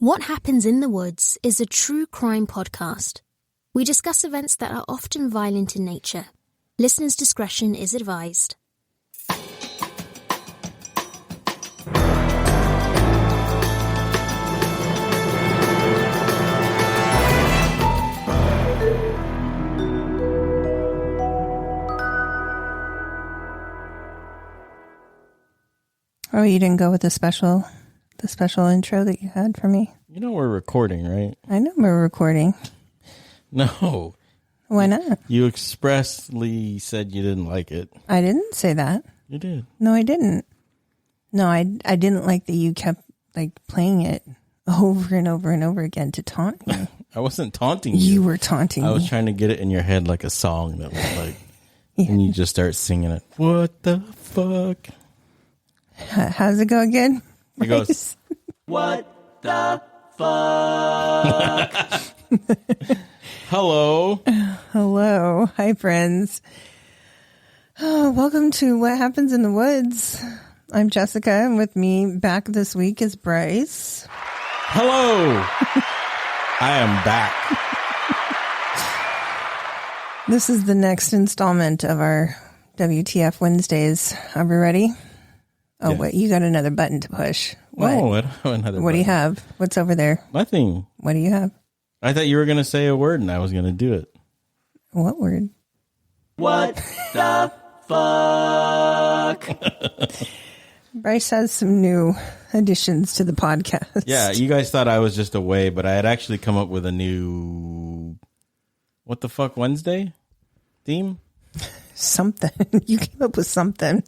What Happens in the Woods is a true crime podcast. We discuss events that are often violent in nature. Listeners' discretion is advised. Oh, you didn't go with the special intro that you had for me? You know we're recording, right? I know we're recording. No. Why not? You expressly said you didn't like it. I didn't say that. You did. No, I didn't. No, I didn't like that you kept playing it over and over and over again to taunt me. I wasn't taunting you. You were taunting me. I was trying to get it in your head like a song that was like, and you just start singing it. What the fuck? How's it go again? It goes, what the fuck? hello. Hello. Hi, friends. Oh, welcome to What Happens in the Woods. I'm Jessica, and with me back this week is Brice. Hello. I am back. This is the next installment of our WTF Wednesdays. Are we ready? Oh, Yes. wait, you got another button to push. What? No, I don't have another What do you button. have? What's over there? Nothing. What do you have? I thought you were going to say a word and I was going to do it. What word? What the fuck? Brice has some new additions to the podcast. Yeah, you guys thought I was just away, but I had actually come up with a new What the Fuck Wednesday theme. Something. You came up with something.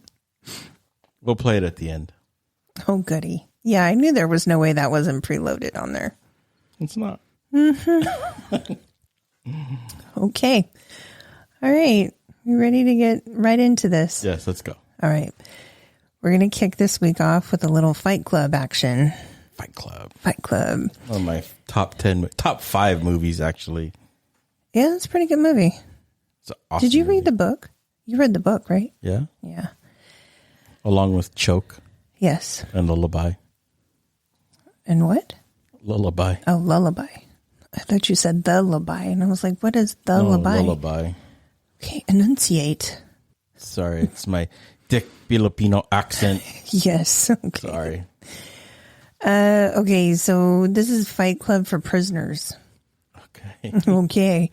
We'll play it at the end. Oh, goody. Yeah, I knew there was no way that wasn't preloaded on there. It's not. Okay. All right. You ready to get right into this? Yes, let's go. All right. We're going to kick this week off with a little Fight Club action. Fight Club. Fight Club. One of my top 5 movies, actually. Yeah, it's a pretty good movie. It's an awesome Did you movie. read the book? You read the book, right? Yeah. Yeah. Along with Choke Yes. and Lullaby. And what? Lullaby. Oh, lullaby. I thought you said the lullaby, and I was like, what is the lullaby? Lullaby. Okay, enunciate. Sorry, it's my thick Filipino accent. Yes. Okay. Sorry. Okay, so this is Fight Club for prisoners. Okay. Okay.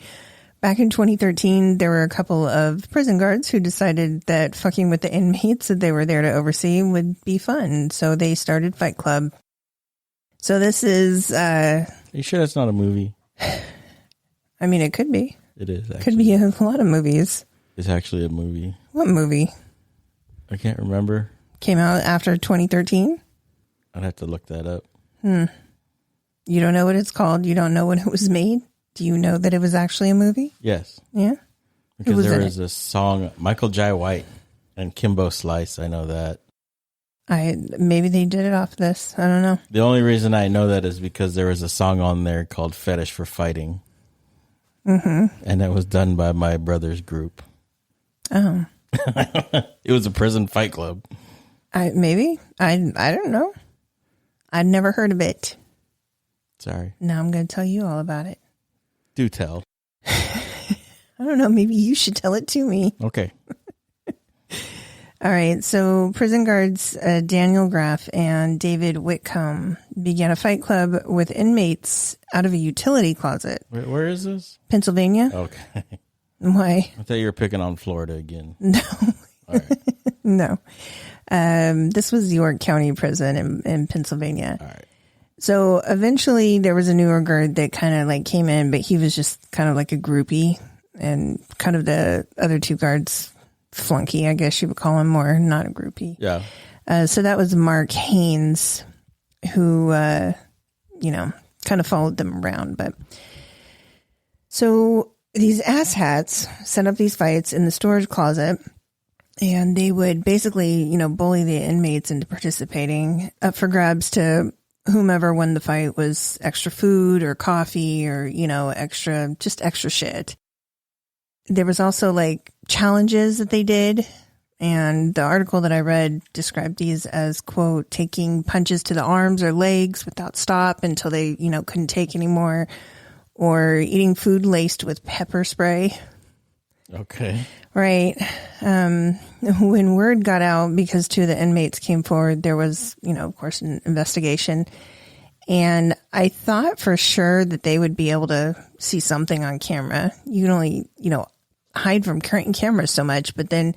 Back in 2013, there were a couple of prison guards who decided that fucking with the inmates that they were there to oversee would be fun. So they started Fight Club. So this is, Are you sure that's not a movie? I mean, it could be. It is, actually. Could be a lot of movies. It's actually a movie. What movie? I can't remember. Came out after 2013? I'd have to look that up. You don't know what it's called? You don't know when it was made? Do you know that it was actually a movie? Yes. Yeah? Because was there in was a song, Michael Jai White and Kimbo Slice. I know that. Maybe they did it off this. I don't know. The only reason I know that is because there was a song on there called Fetish for Fighting. Mm-hmm. And it was done by my brother's group. Oh. It was a prison fight club. Maybe. I don't know. I'd never heard of it. Sorry. Now I'm going to tell you all about it. Do tell. I don't know. Maybe you should tell it to me. Okay. All right. So prison guards Daniel Graff and David Whitcomb began a fight club with inmates out of a utility closet. Where is this? Pennsylvania. Okay. Why? I thought you were picking on Florida again. No. All right. No. This was York County Prison in Pennsylvania. All right. So eventually there was a newer guard that kind of came in, but he was just kind of like a groupie, and kind of the other two guards flunky, I guess you would call him, more not a groupie. Yeah. So that was Mark Haynes, who, kind of followed them around. But so these asshats set up these fights in the storage closet, and they would basically, bully the inmates into participating. Up for grabs to whomever won the fight was extra food or coffee or, extra shit. There was also challenges that they did And the article that I read described these as, quote, taking punches to the arms or legs without stop until they, couldn't take anymore, or eating food laced with pepper spray. Okay. Right. When word got out, because two of the inmates came forward, there was, of course, an investigation. And I thought for sure that they would be able to see something on camera. You can only, hide from current cameras so much, but then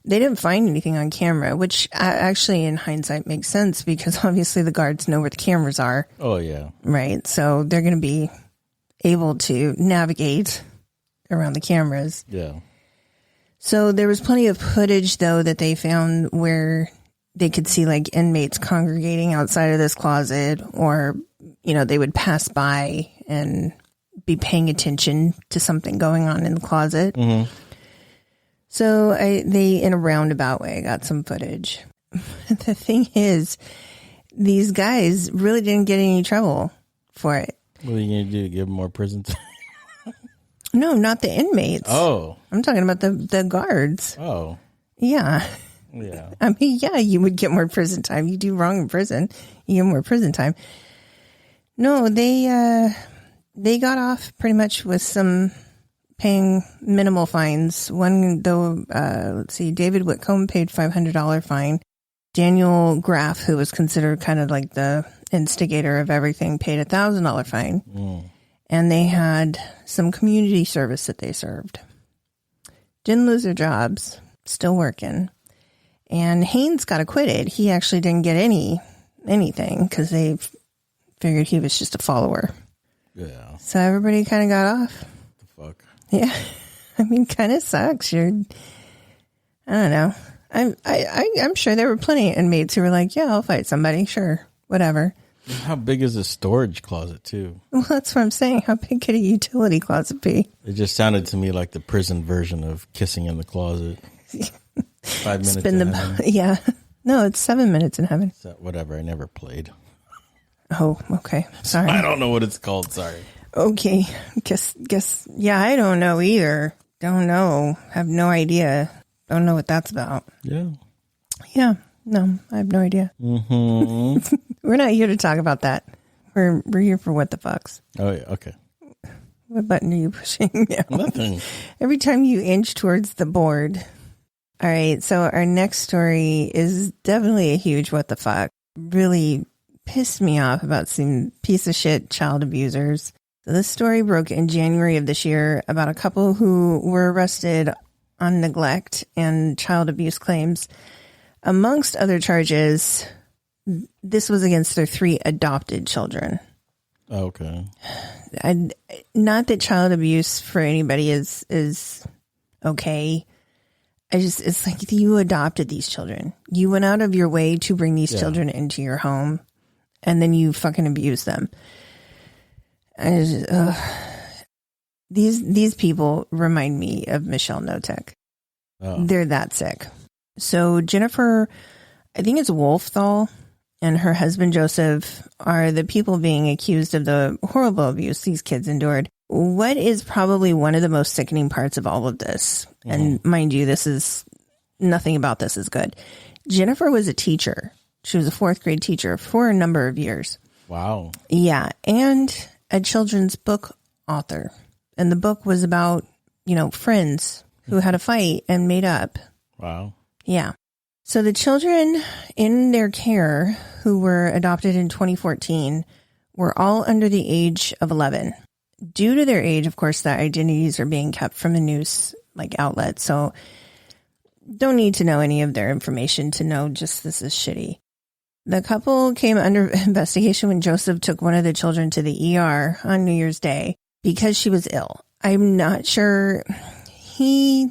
they didn't find anything on camera, which actually in hindsight makes sense because obviously the guards know where the cameras are. Oh, yeah. Right. So they're going to be able to navigate around the cameras. Yeah. So there was plenty of footage, though, that they found where they could see like inmates congregating outside of this closet, or, they would pass by and be paying attention to something going on in the closet. Mm-hmm. So they, in a roundabout way, got some footage. The thing is, these guys really didn't get any trouble for it. What are you going to do? Give them more prison time? No, not the inmates. Oh. I'm talking about the guards. Oh. Yeah. Yeah. I mean, yeah, you would get more prison time. You do wrong in prison, you get more prison time. No, they got off pretty much with some paying minimal fines. One, though, let's see, David Whitcomb paid $500 fine. Daniel Graff, who was considered kind of like the instigator of everything, paid $1,000 fine. Mm. And they had some community service that they served. Didn't lose their jobs, still working. And Haynes got acquitted. He actually didn't get anything because they figured he was just a follower. Yeah. So everybody kind of got off. The fuck? Yeah. I mean, kind of sucks. I don't know. I'm sure there were plenty of inmates who were like, yeah, I'll fight somebody. Sure. Whatever. How big is a storage closet, too? Well, that's what I'm saying. How big could a utility closet be? It just sounded to me like the prison version of kissing in the closet. 5 minutes in heaven. Yeah. No, it's 7 minutes in heaven. So, whatever. I never played. Oh, okay. Sorry. I don't know what it's called. Sorry. Okay. Guess. Yeah, I don't know either. Don't know. Have no idea. Don't know what that's about. Yeah. Yeah. No, I have no idea. Mm-hmm. We're not here to talk about that. We're here for what the fucks. Oh, yeah. Okay. What button are you pushing now? Nothing. Every time you inch towards the board. All right. So our next story is definitely a huge what the fuck. Really pissed me off about some piece of shit child abusers. So this story broke in January of this year about a couple who were arrested on neglect and child abuse claims. Amongst other charges, this was against their 3 adopted children. Okay. And not that child abuse for anybody is okay. It's like you adopted these children. You went out of your way to bring these children into your home, and then you fucking abuse them. These people remind me of Michelle Notek. Oh. They're that sick. So Jennifer, I think it's Wolfthal, and her husband Joseph are the people being accused of the horrible abuse these kids endured. What is probably one of the most sickening parts of all of this, and mind you, nothing about this is good. Jennifer was a teacher. She was a 4th grade teacher for a number of years. Wow. Yeah. And a children's book author. And the book was about, friends who had a fight and made up. Wow. Yeah. So the children in their care who were adopted in 2014 were all under the age of 11. Due to their age, of course, their identities are being kept from the news outlet. So don't need to know any of their information to know just this is shitty. The couple came under investigation when Joseph took one of the children to the ER on New Year's Day because she was ill. I'm not sure. He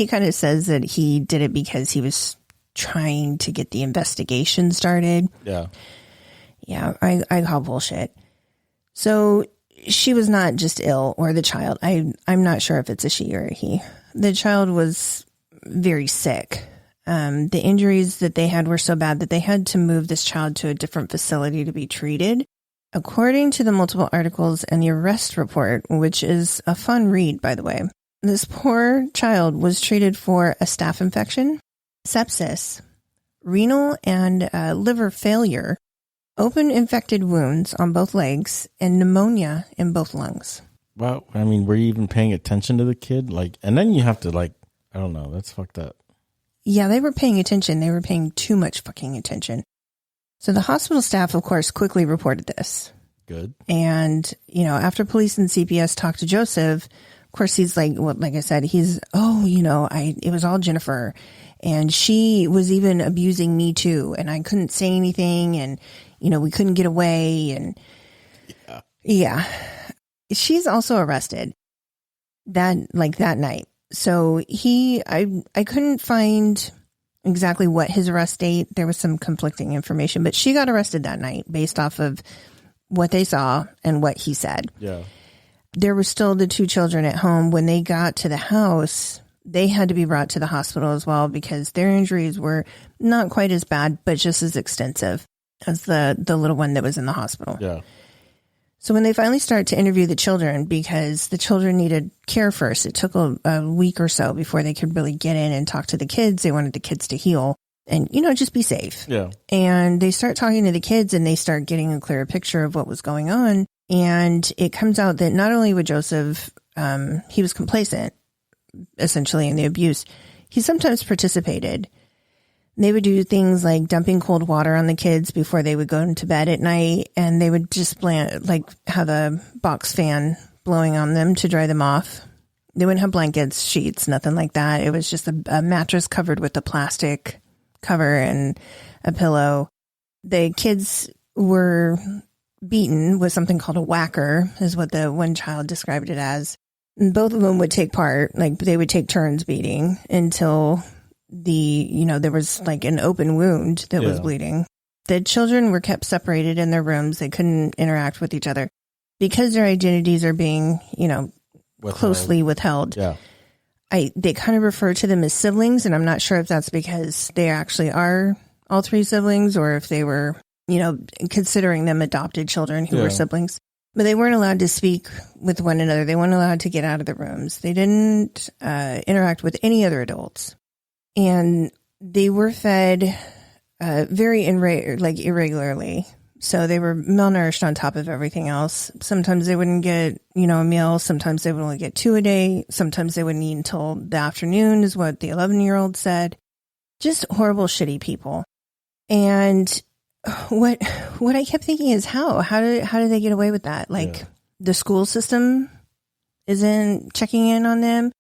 kind of says that he did it because he was trying to get the investigation started. Yeah. Yeah, I call bullshit. So she was not just ill, or the child. I'm not sure if it's a she or a he. The child was very sick. The injuries that they had were so bad that they had to move this child to a different facility to be treated. According to the multiple articles and the arrest report, which is a fun read, by the way, this poor child was treated for a staph infection, sepsis, renal and liver failure, open infected wounds on both legs, and pneumonia in both lungs. Well, I mean, were you even paying attention to the kid? Like, and then you have to I don't know, that's fucked up. Yeah, they were paying attention. They were paying too much fucking attention. So the hospital staff, of course, quickly reported this. Good. And, after police and CPS talked to Joseph, of course, he's like I said, it was all Jennifer. And she was even abusing me too. And I couldn't say anything. And, we couldn't get away. And yeah. She's also arrested that night. So I couldn't find exactly what his arrest date. There was some conflicting information, but she got arrested that night based off of what they saw and what he said. Yeah. There were still the 2 children at home. When they got to the house, they had to be brought to the hospital as well because their injuries were not quite as bad, but just as extensive as the little one that was in the hospital. Yeah. So when they finally started to interview the children, because the children needed care first, it took a week or so before they could really get in and talk to the kids. They wanted the kids to heal and, just be safe. Yeah. And they start talking to the kids and they start getting a clearer picture of what was going on. And it comes out that not only would Joseph, he was complacent, essentially, in the abuse. He sometimes participated. They would do things like dumping cold water on the kids before they would go into bed at night, and they would just have a box fan blowing on them to dry them off. They wouldn't have blankets, sheets, nothing like that. It was just a mattress covered with a plastic cover and a pillow. The kids were beaten with something called a whacker, is what the one child described it as. And both of them would take part, they would take turns beating until there was an open wound that was bleeding. The children were kept separated in their rooms. They couldn't interact with each other because their identities are being, closely withheld. Yeah. They kind of refer to them as siblings, and I'm not sure if that's because they actually are all 3 siblings or if they were, considering them adopted children who were siblings. But they weren't allowed to speak with one another. They weren't allowed to get out of the rooms. They didn't interact with any other adults. And they were fed very irregularly. So they were malnourished on top of everything else. Sometimes they wouldn't get, a meal. Sometimes they would only get 2 a day. Sometimes they wouldn't eat until the afternoon, is what the 11-year-old said. Just horrible, shitty people. And what I kept thinking is how do they get away with that? The school system isn't checking in on them.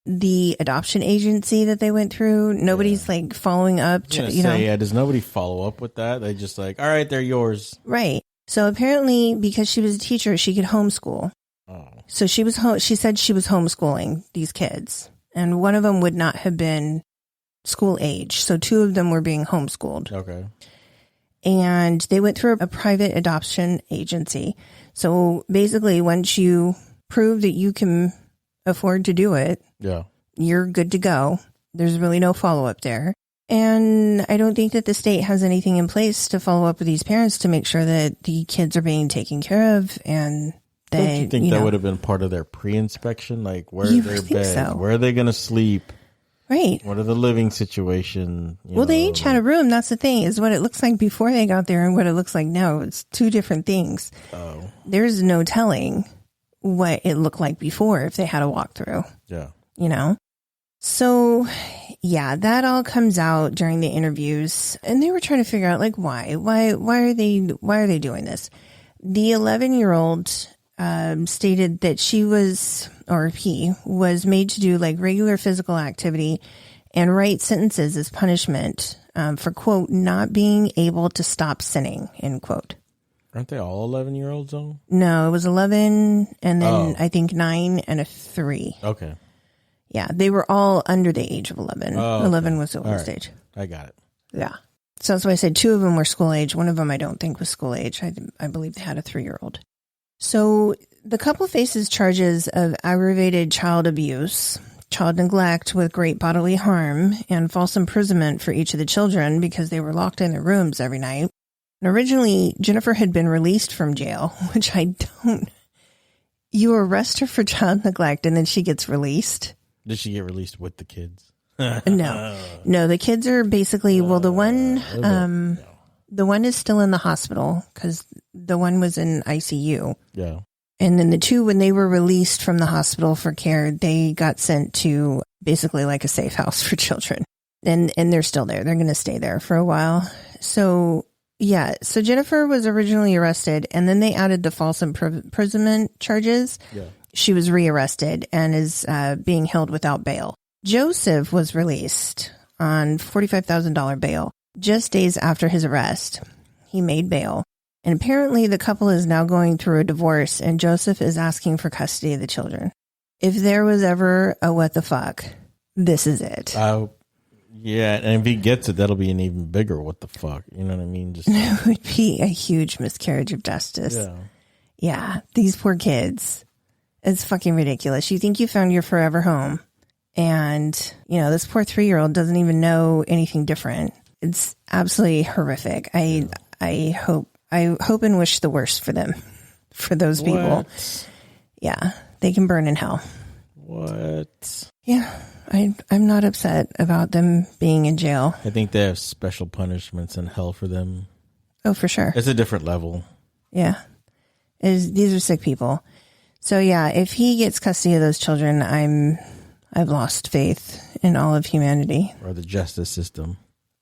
The adoption agency that they went through, nobody's following up. Does nobody follow up with that? They just all right, they're yours. Right. So apparently, because she was a teacher, she could homeschool. Oh. So she said she was homeschooling these kids, and one of them would not have been school age. So 2 of them were being homeschooled. Okay. And they went through a private adoption agency. So basically, once you prove that you can afford to do it, you're good to go. There's really no follow-up there. And I don't think that the state has anything in place to follow up with these parents to make sure that the kids are being taken care of. And don't you think that would have been part of their pre-inspection? Where are their beds? So. Where are they going to sleep? Right. What are the living situation? They each had a room. That's the thing, is what it looks like before they got there and what it looks like now. It's 2 different things. Oh. There's no telling what it looked like before if they had a walkthrough. Yeah. So, that all comes out during the interviews, and they were trying to figure out why are they doing this? The 11-year-old stated that he was made to do regular physical activity and write sentences as punishment for, quote, not being able to stop sinning, end quote. Aren't they all 11-year-olds though? No, it was 11 and then I think 9 and a 3. Okay. Yeah, they were all under the age of 11. Oh, 11 was the oldest age. I got it. Yeah. So that's why I said 2 of them were school age. One of them I don't think was school age. I believe they had a 3-year-old. So the couple faces charges of aggravated child abuse, child neglect with great bodily harm, and false imprisonment for each of the children because they were locked in their rooms every night. And originally, Jennifer had been released from jail, which you arrest her for child neglect and then she gets released. Did she get released with the kids? No, the kids are basically, well, the one is still in the hospital because the one was in ICU. Yeah. And then the two, when they were released from the hospital for care, they got sent to basically like a safe house for children. And they're still there. They're going to stay there for a while. So, yeah. So Jennifer was originally arrested, and then they added the false imprisonment charges. Yeah. She was rearrested and is being held without bail. Joseph was released on $45,000 bail just days after his arrest. He made bail. And apparently the couple is now going through a divorce, and Joseph is asking for custody of the children. If there was ever a what the fuck, this is it. Yeah, and if he gets it, that'll be an even bigger what the fuck. You know what I mean? Just It would be a huge miscarriage of justice. Yeah, these poor kids. It's fucking ridiculous. You think you found your forever home, and, you know, this poor 3-year-old doesn't even know anything different. It's absolutely horrific. I hope and wish the worst for them, for those people. Yeah, they can burn in hell. What? Yeah, I'm not upset about them being in jail. I think they have special punishments in hell for them. Oh, for sure. It's a different level. Yeah. These are sick people. So yeah, if he gets custody of those children, I've lost faith in all of humanity. Or the justice system.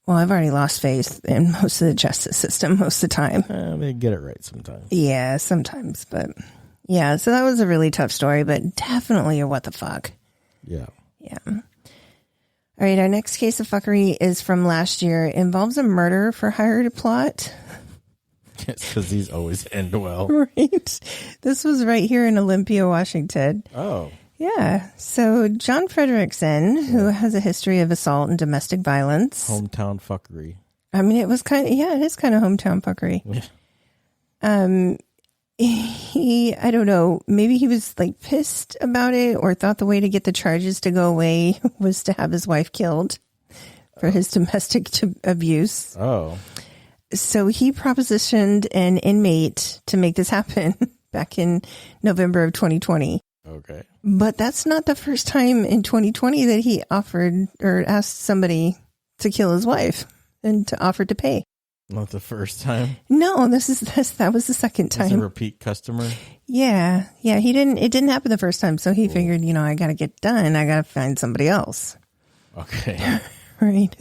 Well, I've already lost faith in most of the justice system most of the time. They get it right sometimes. Yeah, sometimes. But yeah, so that was a really tough story, but definitely a what the fuck. Yeah. Yeah. All right, our next case of fuckery is from last year. It involves a murder for hire plot. It's because these always end well. Right. This was right here in Olympia, Washington. Oh. Yeah. So John Frederickson, who has a history of assault and domestic violence. Hometown fuckery. I mean, it was kind of, yeah, it is kind of hometown fuckery. Yeah. I don't know, maybe he was like pissed about it or thought the way to get the charges to go away was to have his wife killed for his domestic abuse. Oh. So he propositioned an inmate to make this happen back in November of 2020. Okay. But that's not the first time in 2020 that he offered or asked somebody to kill his wife and to offer to pay. Not the first time? No, that was the second time. He's a repeat customer? Yeah. Yeah. It didn't happen the first time. So he figured, you know, I got to get done. I got to find somebody else. Okay. Right.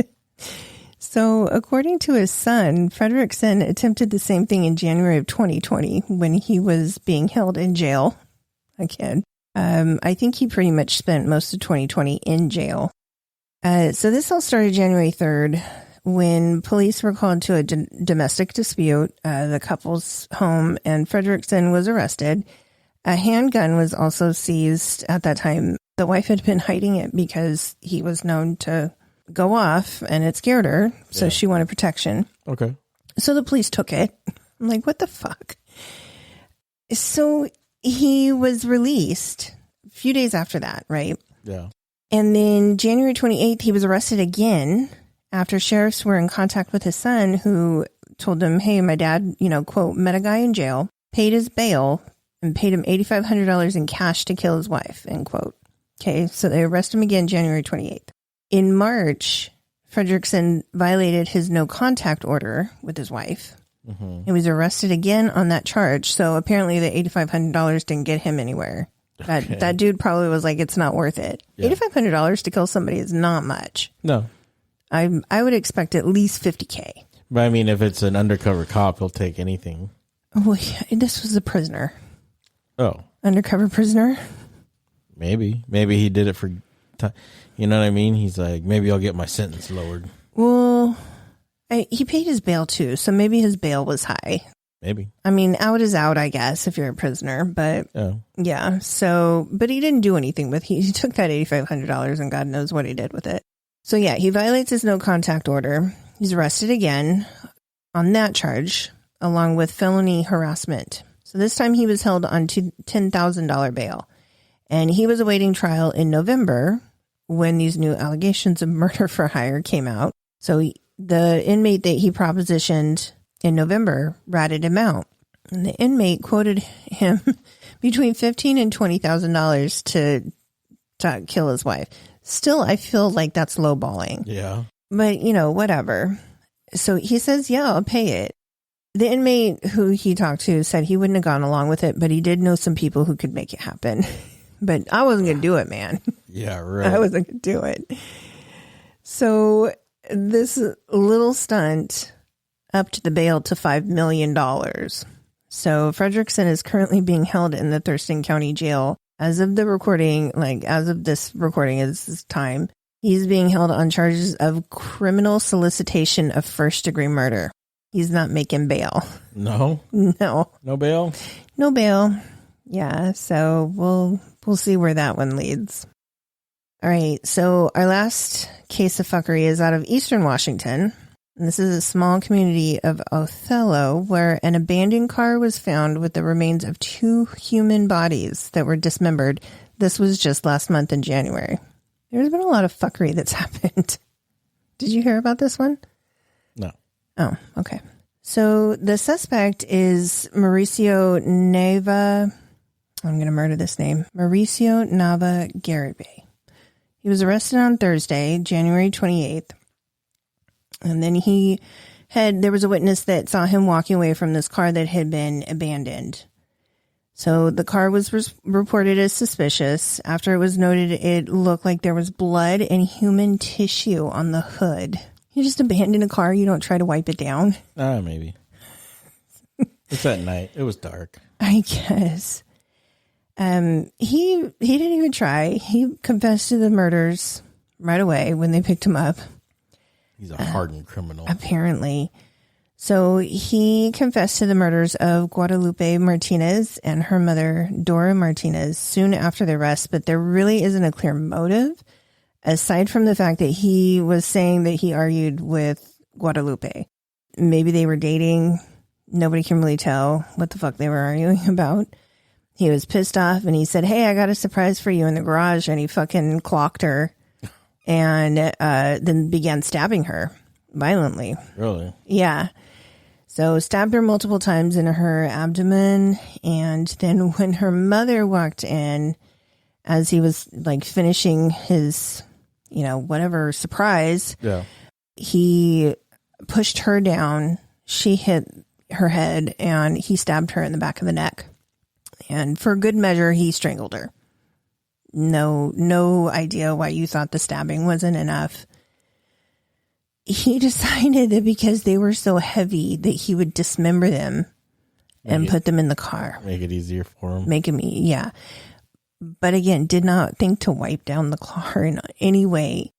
So according to his son, Frederickson attempted the same thing in January of 2020 when he was being held in jail again. I think he pretty much spent most of 2020 in jail. So this all started January 3rd. When police were called to a domestic dispute, the couple's home, and Frederickson was arrested. A handgun was also seized at that time. The wife had been hiding it because he was known to go off and it scared her. So she wanted protection. Okay. So the police took it. I'm like, what the fuck? So he was released a few days after that, right? Yeah. And then January 28th, he was arrested again after sheriffs were in contact with his son, who told him, hey, my dad, you know, quote, met a guy in jail, paid his bail, and paid him $8,500 in cash to kill his wife, end quote. Okay, so they arrest him again January 28th. In March, Frederickson violated his no contact order with his wife. Mm-hmm. He was arrested again on that charge. So apparently the $8,500 didn't get him anywhere. That dude probably was like, it's not worth it. Yeah. $8,500 to kill somebody is not much. No. I would expect at least $50K. But I mean, if it's an undercover cop, he'll take anything. Well, yeah, this was a prisoner. Oh. Undercover prisoner? Maybe he did it for, you know what I mean? He's like, maybe I'll get my sentence lowered. Well, he paid his bail too, so maybe his bail was high. Maybe. I mean, out is out, I guess, if you're a prisoner. But yeah, so, but he didn't do anything with he took that $8,500 and God knows what he did with it. So yeah, he violates his no contact order. He's arrested again on that charge, along with felony harassment. So this time he was held on $10,000 bail. And he was awaiting trial in November when these new allegations of murder for hire came out. So the inmate that he propositioned in November ratted him out. And the inmate quoted him between $15,000 and $20,000 to kill his wife. Still, I feel like that's lowballing. Yeah. But, whatever. So he says, yeah, I'll pay it. The inmate who he talked to said he wouldn't have gone along with it, but he did know some people who could make it happen. But I wasn't going to do it, man. Yeah, right. I wasn't going to do it. So this little stunt upped the bail to $5 million. So Fredrickson is currently being held in the Thurston County Jail. As of the recording, as of this recording is this time, he's being held on charges of criminal solicitation of first-degree murder. He's not making bail. No? No. No bail? No bail. Yeah, so we'll see where that one leads. All right, so our last case of fuckery is out of Eastern Washington. And this is a small community of Othello where an abandoned car was found with the remains of 2 human bodies that were dismembered. This was just last month in January. There's been a lot of fuckery that's happened. Did you hear about this one? No. Oh, okay. So the suspect is Mauricio Nava. I'm going to murder this name. Mauricio Nava Garibe. He was arrested on Thursday, January 28th. And then there was a witness that saw him walking away from this car that had been abandoned. So the car was reported as suspicious. After it was noted, it looked like there was blood and human tissue on the hood. You just abandon a car, you don't try to wipe it down? Maybe. It's at night. It was dark. I guess. He didn't even try. He confessed to the murders right away when they picked him up. He's a hardened criminal. Apparently. So he confessed to the murders of Guadalupe Martinez and her mother, Dora Martinez, soon after the arrest, but there really isn't a clear motive, aside from the fact that he was saying that he argued with Guadalupe. Maybe they were dating. Nobody can really tell what the fuck they were arguing about. He was pissed off and he said, hey, I got a surprise for you in the garage. And he fucking clocked her and then began stabbing her violently. Really? Yeah. So stabbed her multiple times in her abdomen. And then when her mother walked in, as he was finishing his, whatever surprise, yeah, he pushed her down. She hit her head and he stabbed her in the back of the neck. And for good measure, he strangled her. No idea why you thought the stabbing wasn't enough. He decided that because they were so heavy that he would dismember them and put them in the car. Make it easier for him. Yeah. But again, did not think to wipe down the car in any way.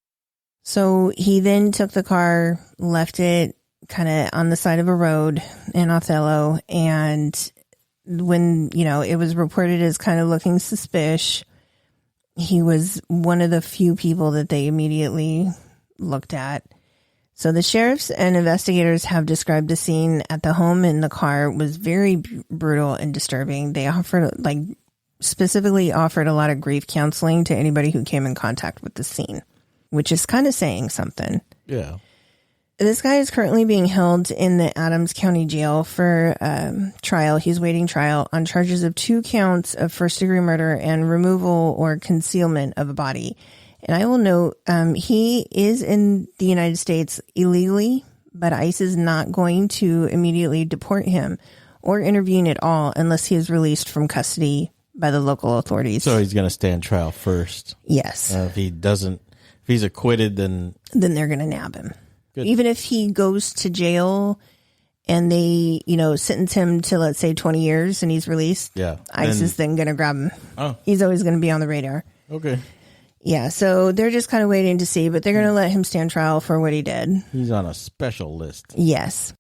So he then took the car, left it kind of on the side of a road in Othello, and when, it was reported as kind of looking suspicious, he was one of the few people that they immediately looked at. So the sheriffs and investigators have described the scene at the home in the car was very brutal and disturbing. They specifically offered a lot of grief counseling to anybody who came in contact with the scene, which is kind of saying something. Yeah. This guy is currently being held in the Adams County Jail for trial. He's waiting trial on charges of 2 counts of first-degree murder and removal or concealment of a body. And I will note, he is in the United States illegally, but ICE is not going to immediately deport him or intervene at all unless he is released from custody by the local authorities. So he's going to stand trial first. Yes. If he's acquitted, then they're going to nab him. Good. Even if he goes to jail and they, sentence him to, let's say, 20 years and he's released, yeah, ICE is then going to grab him. Oh. He's always going to be on the radar. Okay. Yeah, so they're just kind of waiting to see, but they're going to let him stand trial for what he did. He's on a special list. Yes.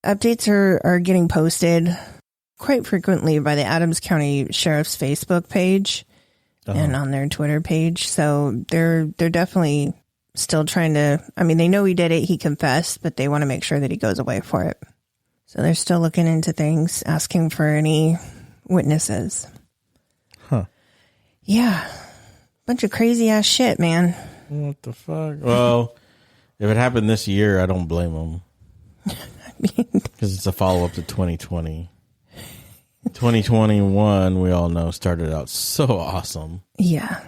Updates are getting posted quite frequently by the Adams County Sheriff's Facebook page and on their Twitter page. So they're definitely still trying to, they know he did it, he confessed, but they want to make sure that he goes away for it. So they're still looking into things, asking for any witnesses. Huh. Yeah. Bunch of crazy ass shit, man. What the fuck? Well, if it happened this year, I don't blame him. Because it's a follow-up to 2020. 2021, we all know, started out so awesome. Yeah.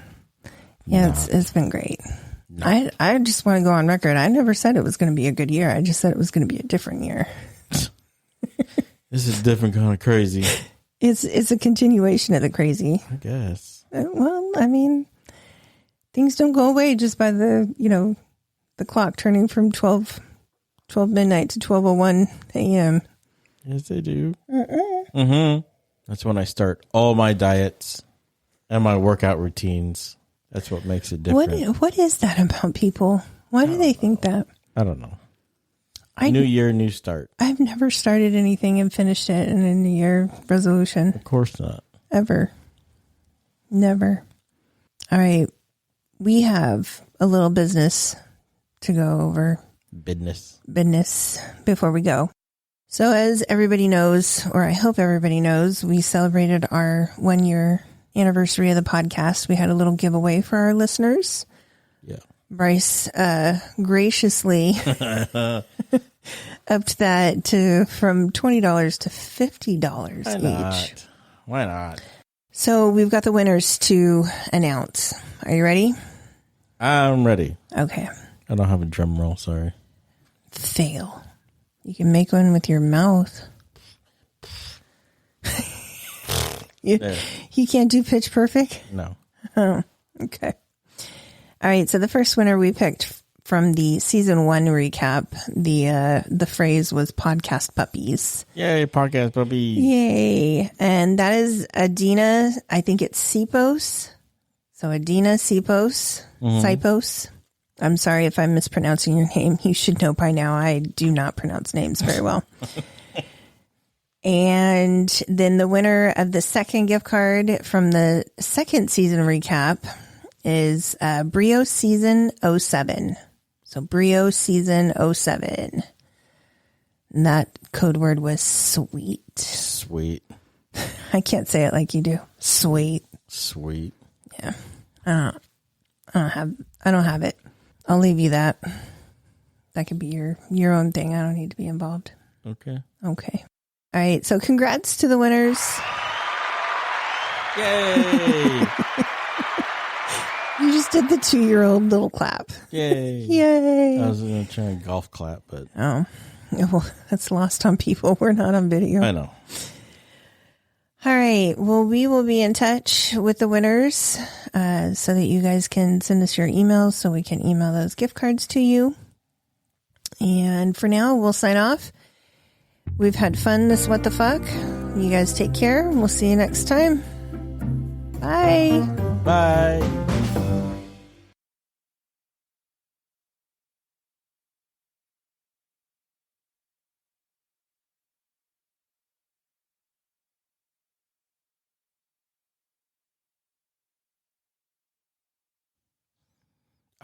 Yeah, it's been great. No. I just want to go on record. I never said it was going to be a good year. I just said it was going to be a different year. This is different kind of crazy. It's a continuation of the crazy. I guess. Well, I mean, things don't go away just by the clock turning from 12 midnight to 12:01 a.m. Yes, they do. That's when I start all my diets and my workout routines. That's what makes it different. What is that about people? Why do they think that? I don't know. New year, new start. I've never started anything and finished it in a New Year resolution. Of course not. Ever. Never. All right. We have a little business to go over. Business before we go. So as everybody knows, or I hope everybody knows, we celebrated our 1 year anniversary of the podcast. We had a little giveaway for our listeners. Yeah. Brice graciously upped that from $20 to $50 each. Why not? So we've got the winners to announce. Are you ready? I'm ready. Okay. I don't have a drum roll, sorry. Fail. You can make one with your mouth. You can't do pitch perfect? No. Oh, okay. All right. So the first winner we picked from the season 1 recap, the phrase was podcast puppies. Yay, podcast puppies. Yay. And that is Adina. I think it's Sipos. So Adina Sipos. Sipos. I'm sorry if I'm mispronouncing your name. You should know by now I do not pronounce names very well. And then the winner of the second gift card from the second season recap is Brio Season 07. So Brio Season 07. And that code word was sweet. Sweet. I can't say it like you do. Sweet. Sweet. Yeah. I don't have it. I'll leave you that. That could be your own thing. I don't need to be involved. Okay. Okay. All right. So congrats to the winners. Yay. You just did the 2-year-old little clap. Yay. Yay. I was going to try a golf clap, but. Oh. Well, that's lost on people. We're not on video. I know. All right. Well, we will be in touch with the winners so that you guys can send us your emails so we can email those gift cards to you. And for now, we'll sign off. We've had fun this What the Fuck. You guys take care. We'll see you next time. Bye. Bye.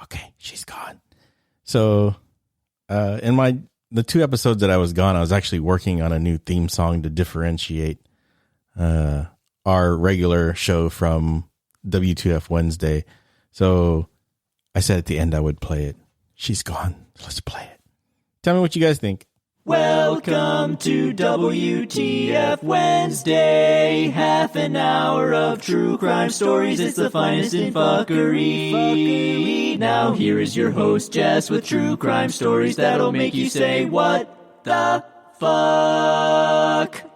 Okay, she's gone. So, in the 2 episodes that I was gone, I was actually working on a new theme song to differentiate our regular show from WTF Wednesday. So, I said at the end I would play it. She's gone. Let's play it. Tell me what you guys think. Welcome to WTF Wednesday, half an hour of true crime stories. It's the finest in fuckery. Now here is your host, Jess, with true crime stories that'll make you say, what the fuck?